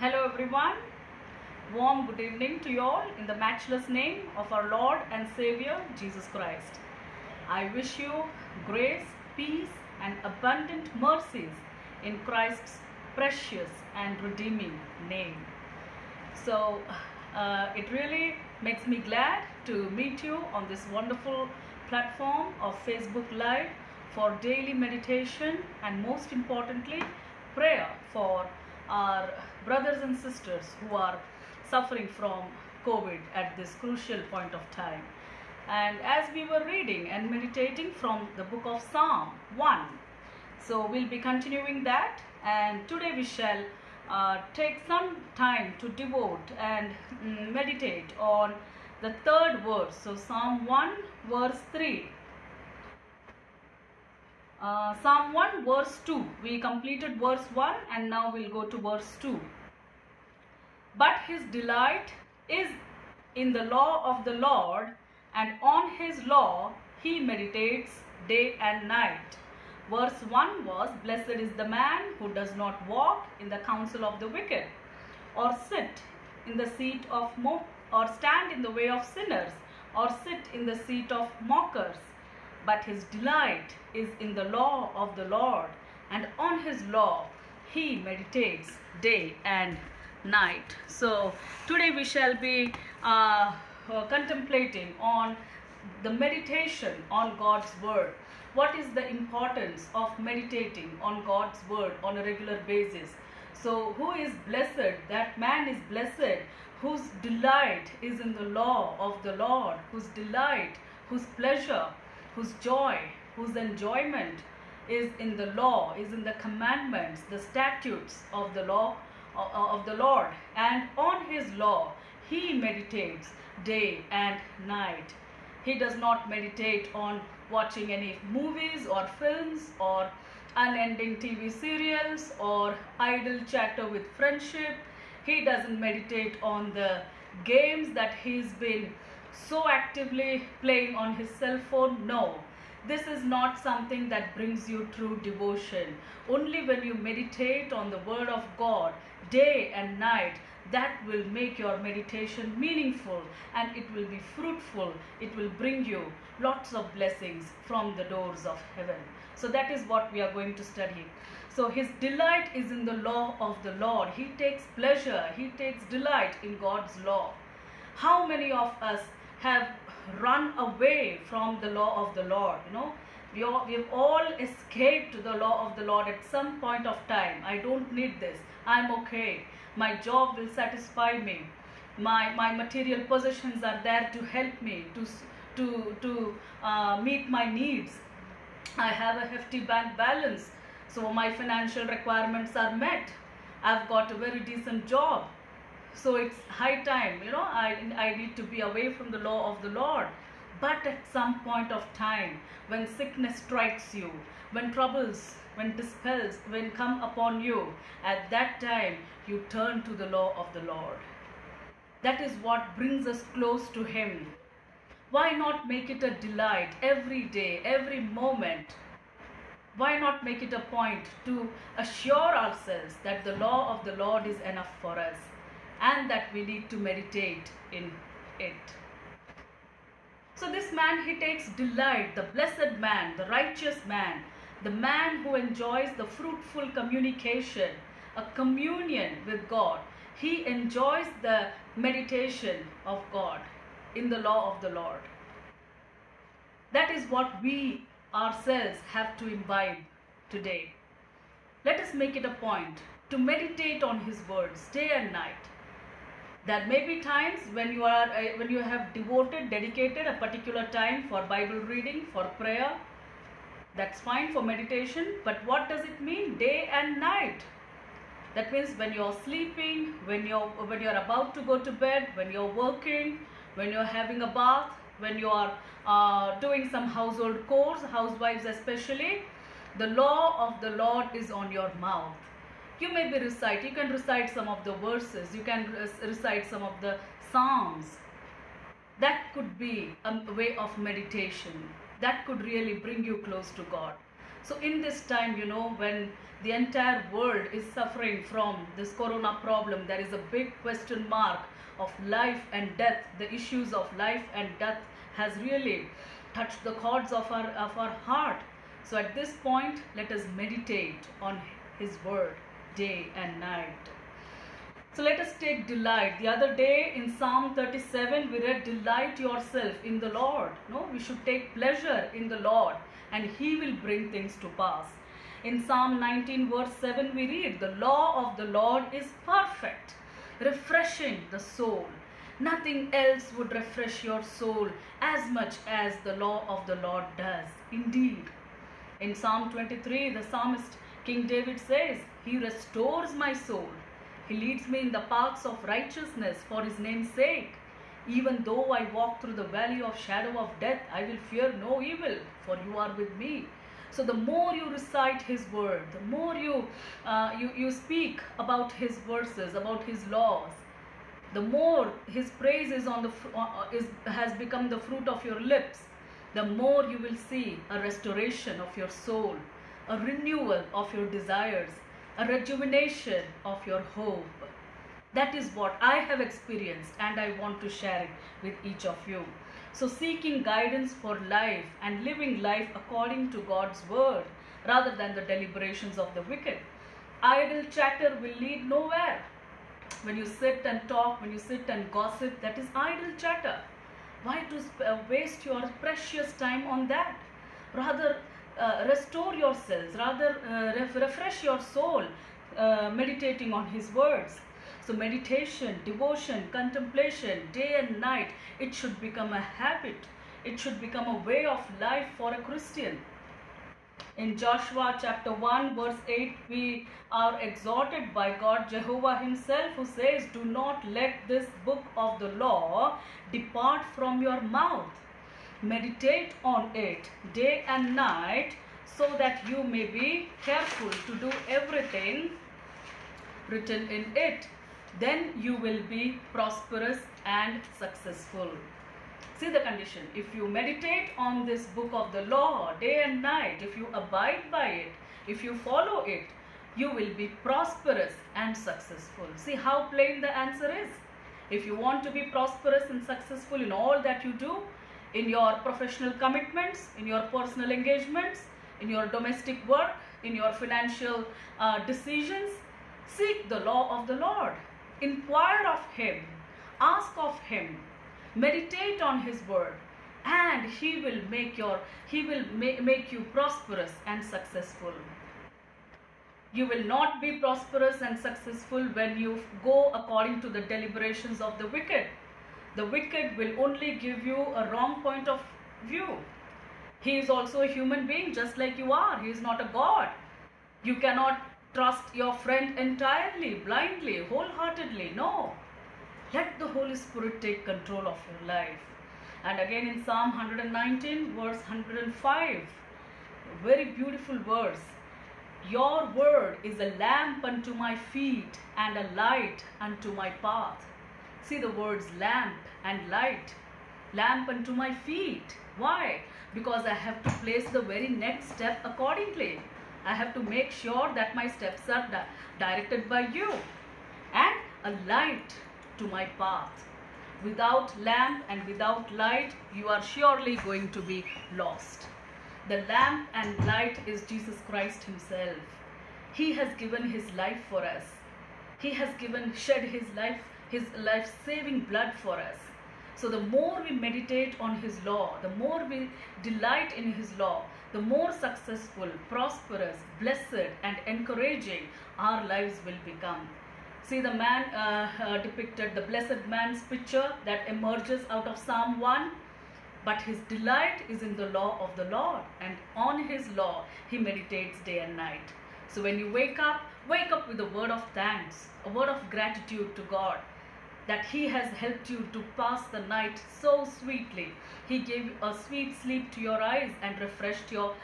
Hello everyone, warm good evening to you all in the matchless name of our Lord and Savior Jesus Christ. I wish you grace, peace and abundant mercies in Christ's precious and redeeming name. So it really makes me glad to meet you on this wonderful platform of Facebook Live for daily meditation and most importantly prayer for our brothers and sisters who are suffering from COVID at this crucial point of time. And as we were reading and meditating from the book of Psalm 1, so we'll be continuing that, and today we shall take some time to devote and meditate on the third verse. So Psalm 1 verse 3. Psalm 1 verse 2. We completed verse 1 and now we'll go to verse 2. But his delight is in the law of the Lord, and on his law he meditates day and night. Verse 1 was, blessed is the man who does not walk in the counsel of the wicked, or sit in the seat of or stand in the way of sinners, or sit in the seat of mockers. But his delight is in the law of the Lord, and on his law he meditates day and night. So today we shall be contemplating on the meditation on God's word. What is the importance of meditating on God's word on a regular basis? So who is blessed? That man is blessed whose delight is in the law of the Lord, whose delight, whose pleasure, whose joy, whose enjoyment is in the law, is in the commandments, the statutes of the law of the Lord, and on his law he meditates day and night. He does not meditate on watching any movies or films or unending TV serials or idle chatter with friendship. He doesn't meditate on the games that he's been so actively playing on his cell phone. No, this is not something that brings you true devotion. Only when you meditate on the word of God day and night, that will make your meditation meaningful and it will be fruitful. It will bring you lots of blessings from the doors of heaven. So that is what we are going to study. So his delight is in the law of the Lord. He takes pleasure, he takes delight in God's law. How many of us have run away from the law of the Lord? You know, we've all escaped the law of the Lord at some point of time. I don't need this. I'm okay. My job will satisfy me. My material possessions are there to help me to meet my needs. I have a hefty bank balance, so my financial requirements are met. I've got a very decent job. So it's high time, you know, I need to be away from the law of the Lord. But at some point of time, when sickness strikes you, when troubles, when dispels, when come upon you, at that time you turn to the law of the Lord. That is what brings us close to him. Why not make it a delight every day, every moment? Why not make it a point to assure ourselves that the law of the Lord is enough for us, and that we need to meditate in it? So this man, he takes delight, the blessed man, the righteous man, the man who enjoys the fruitful communication, a communion with God. He enjoys the meditation of God in the law of the Lord. That is what we ourselves have to imbibe today. Let us make it a point to meditate on his words day and night. There may be times when you have dedicated a particular time for Bible reading, for prayer. That's fine for meditation, but what does it mean? Day and night. That means when you're sleeping, when you're about to go to bed, when you're working, when you're having a bath, when you are doing some household chores, housewives especially, the law of the Lord is on your mouth. You may be you can recite some of the verses, you can recite some of the psalms. That could be a way of meditation. That could really bring you close to God. So in this time, when the entire world is suffering from this corona problem, there is a big question mark of life and death. The issues of life and death has really touched the chords of our heart. So at this point, let us meditate on his word day and night. So let us take delight. The other day in Psalm 37, we read, delight yourself in the Lord. No, we should take pleasure in the Lord, and he will bring things to pass. In Psalm 19 verse 7, we read, the law of the Lord is perfect, refreshing the soul. Nothing else would refresh your soul as much as the law of the Lord does. Indeed. In Psalm 23, the psalmist King David says, he restores my soul. He leads me in the paths of righteousness for his name's sake. Even though I walk through the valley of shadow of death, I will fear no evil, for you are with me. So the more you recite his word, the more you speak about his verses, about his laws, the more his praise has become the fruit of your lips, the more you will see a restoration of your soul, a renewal of your desires, a rejuvenation of your hope. That is what I have experienced, and I want to share it with each of you. So seeking guidance for life and living life according to God's word rather than the deliberations of the wicked. Idle chatter will lead nowhere. When you sit and talk, when you sit and gossip, that is idle chatter. Why to waste your precious time on that? Rather, restore yourselves, rather refresh your soul, meditating on his words. So meditation, devotion, contemplation, day and night, it should become a habit. It should become a way of life for a Christian. In Joshua chapter 1 verse 8, we are exhorted by God Jehovah himself, who says, do not let this book of the law depart from your mouth. Meditate on it day and night, so that you may be careful to do everything written in it. Then you will be prosperous and successful. See the condition. If you meditate on this book of the law day and night, if you abide by it, if you follow it, you will be prosperous and successful. See how plain the answer is. If you want to be prosperous and successful in all that you do, in your professional commitments, in your personal engagements, in your domestic work, in your financial decisions, seek the law of the Lord. Inquire of him, ask of him, meditate on his word, and he will make you prosperous and successful. You will not be prosperous and successful when you go according to the deliberations of the wicked. The wicked will only give you a wrong point of view. He is also a human being just like you are. He is not a God. You cannot trust your friend entirely, blindly, wholeheartedly. No. Let the Holy Spirit take control of your life. And again in Psalm 119 verse 105, a very beautiful verse. Your word is a lamp unto my feet and a light unto my path. See the words lamp and light. Lamp unto my feet. Why? Because I have to place the very next step accordingly. I have to make sure that my steps are directed by you. And a light to my path. Without lamp and without light, you are surely going to be lost. The lamp and light is Jesus Christ himself. He has given his life for us. He has shed his life-saving blood for us. So the more we meditate on his law, the more we delight in his law, the more successful, prosperous, blessed and encouraging our lives will become. See the man depicted, the blessed man's picture that emerges out of Psalm 1. But his delight is in the law of the Lord, and on his law he meditates day and night. So when you wake up with a word of thanks, a word of gratitude to God, that he has helped you to pass the night so sweetly. He gave a sweet sleep to your eyes and refreshed your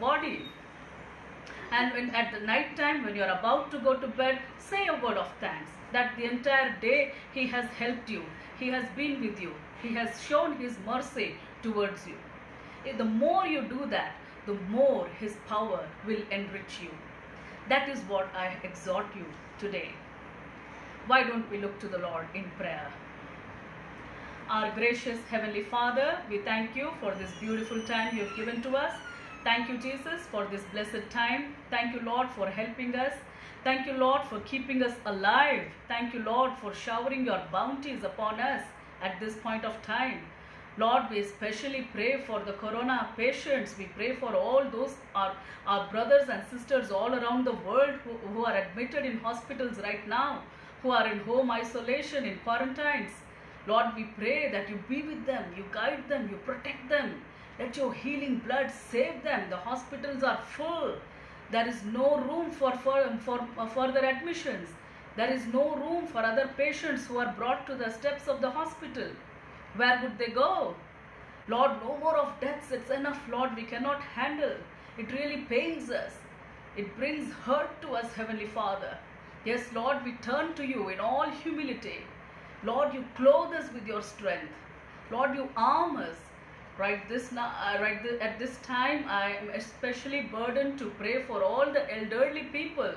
body. And at the night time, when you are about to go to bed, say a word of thanks that the entire day he has helped you, he has been with you, he has shown his mercy towards you. The more you do that, the more His power will enrich you. That is what I exhort you today. Why don't we look to the Lord in prayer? Our gracious Heavenly Father, we thank you for this beautiful time you have given to us. Thank you, Jesus, for this blessed time. Thank you, Lord, for helping us. Thank you, Lord, for keeping us alive. Thank you, Lord, for showering your bounties upon us at this point of time. Lord, we especially pray for the corona patients. We pray for all those, our brothers and sisters all around the world who are admitted in hospitals right now, who are in home isolation, in quarantines. Lord, we pray that you be with them, you guide them, you protect them. Let your healing blood save them. The hospitals are full. There is no room for further admissions. There is no room for other patients who are brought to the steps of the hospital. Where would they go? Lord, no more of deaths. It's enough, Lord. We cannot handle. It really pains us. It brings hurt to us, Heavenly Father. Yes, Lord, we turn to you in all humility. Lord, you clothe us with your strength. Lord, you arm us. At this time, I am especially burdened to pray for all the elderly people,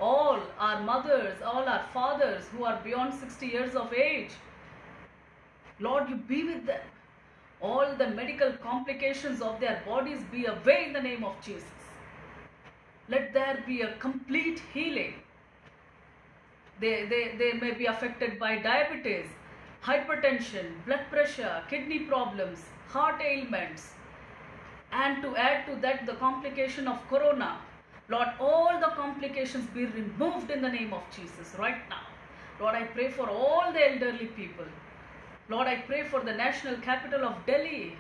all our mothers, all our fathers who are beyond 60 years of age. Lord, you be with them. All the medical complications of their bodies be away in the name of Jesus. Let there be a complete healing. They may be affected by diabetes, hypertension, blood pressure, kidney problems, heart ailments, and to add to that the complication of corona. Lord, all the complications be removed in the name of Jesus right now. Lord, I pray for all the elderly people. Lord, I pray for the national capital of Delhi.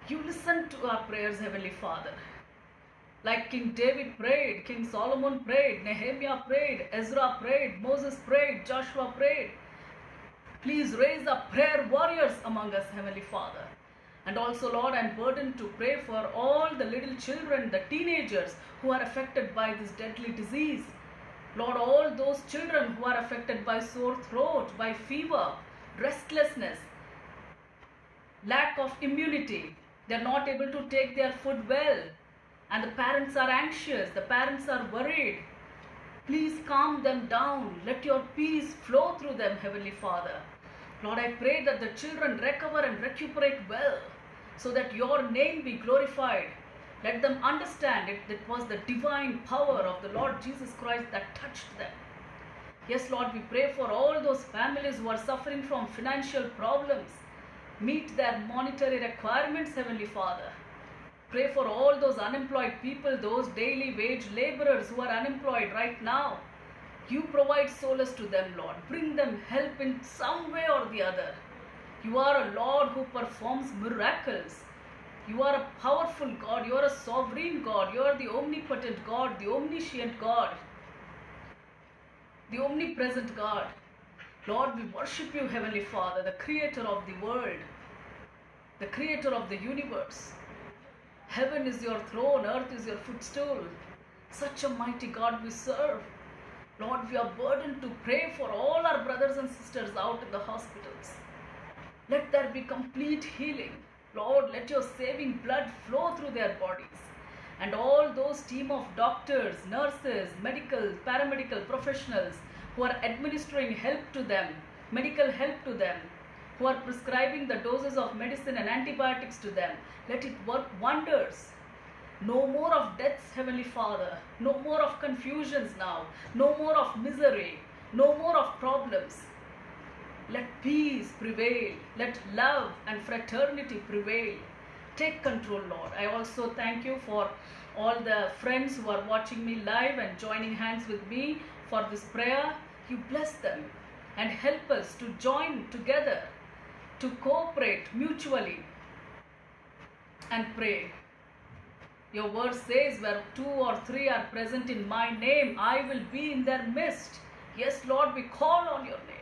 You listen to our prayers, Heavenly Father. Like King David prayed, King Solomon prayed, Nehemiah prayed, Ezra prayed, Moses prayed, Joshua prayed. Please raise up prayer warriors among us, Heavenly Father. And also, Lord, I'm burdened to pray for all the little children, the teenagers who are affected by this deadly disease. Lord, all those children who are affected by sore throat, by fever, restlessness, lack of immunity. They're not able to take their food well. And the parents are anxious. The parents are worried. Please calm them down. Let your peace flow through them, Heavenly Father. Lord, I pray that the children recover and recuperate well, so that your name be glorified. Let them understand it was the divine power of the Lord Jesus Christ that touched them. Yes, Lord, we pray for all those families who are suffering from financial problems. Meet their monetary requirements, Heavenly Father. Pray for all those unemployed people, those daily wage laborers who are unemployed right now. You provide solace to them, Lord. Bring them help in some way or the other. You are a Lord who performs miracles. You are a powerful God. You are a sovereign God. You are the omnipotent God, the omniscient God, the omnipresent God. Lord, we worship you, Heavenly Father, the creator of the world, the creator of the universe. Heaven is your throne, earth is your footstool. Such a mighty God we serve. Lord, we are burdened to pray for all our brothers and sisters out in the hospitals. Let there be complete healing. Lord, let your saving blood flow through their bodies. And all those team of doctors, nurses, medical, paramedical professionals who are administering help to them, medical help to them, who are prescribing the doses of medicine and antibiotics to them, let it work wonders. No more of deaths, Heavenly Father. No more of confusions now. No more of misery. No more of problems. Let peace prevail. Let love and fraternity prevail. Take control, Lord. I also thank you for all the friends who are watching me live and joining hands with me for this prayer. You bless them and help us to join together, to cooperate mutually and pray. Your word says, where 2 or 3 are present in my name, I will be in their midst. Yes, Lord, we call on your name.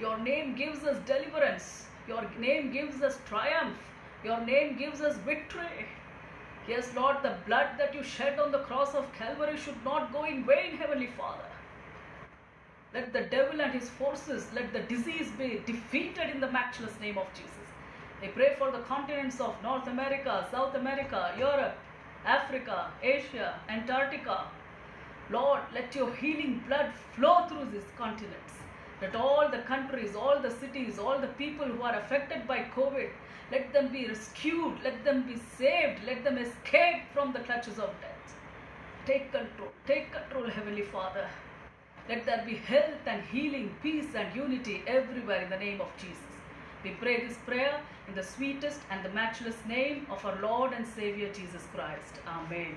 Your name gives us deliverance. Your name gives us triumph. Your name gives us victory. Yes, Lord, the blood that you shed on the cross of Calvary should not go in vain, Heavenly Father. Let the devil and his forces, let the disease be defeated in the matchless name of Jesus. We pray for the continents of North America, South America, Europe, Africa, Asia, Antarctica. Lord, let your healing blood flow through these continents. Let all the countries, all the cities, all the people who are affected by COVID, let them be rescued, let them be saved, let them escape from the clutches of death. Take control, Heavenly Father. Let there be health and healing, peace and unity everywhere in the name of Jesus. We pray this prayer in the sweetest and the matchless name of our Lord and Savior Jesus Christ. Amen.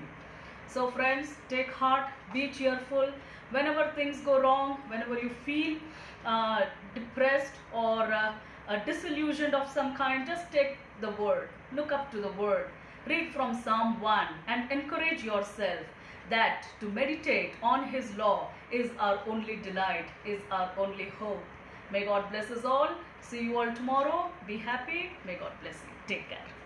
So friends, take heart, be cheerful. Whenever things go wrong, whenever you feel depressed or disillusioned of some kind, just take the word, look up to the word, read from Psalm 1 and encourage yourself that to meditate on His law is our only delight, is our only hope. May God bless us all. See you all tomorrow. Be happy. May God bless you. Take care.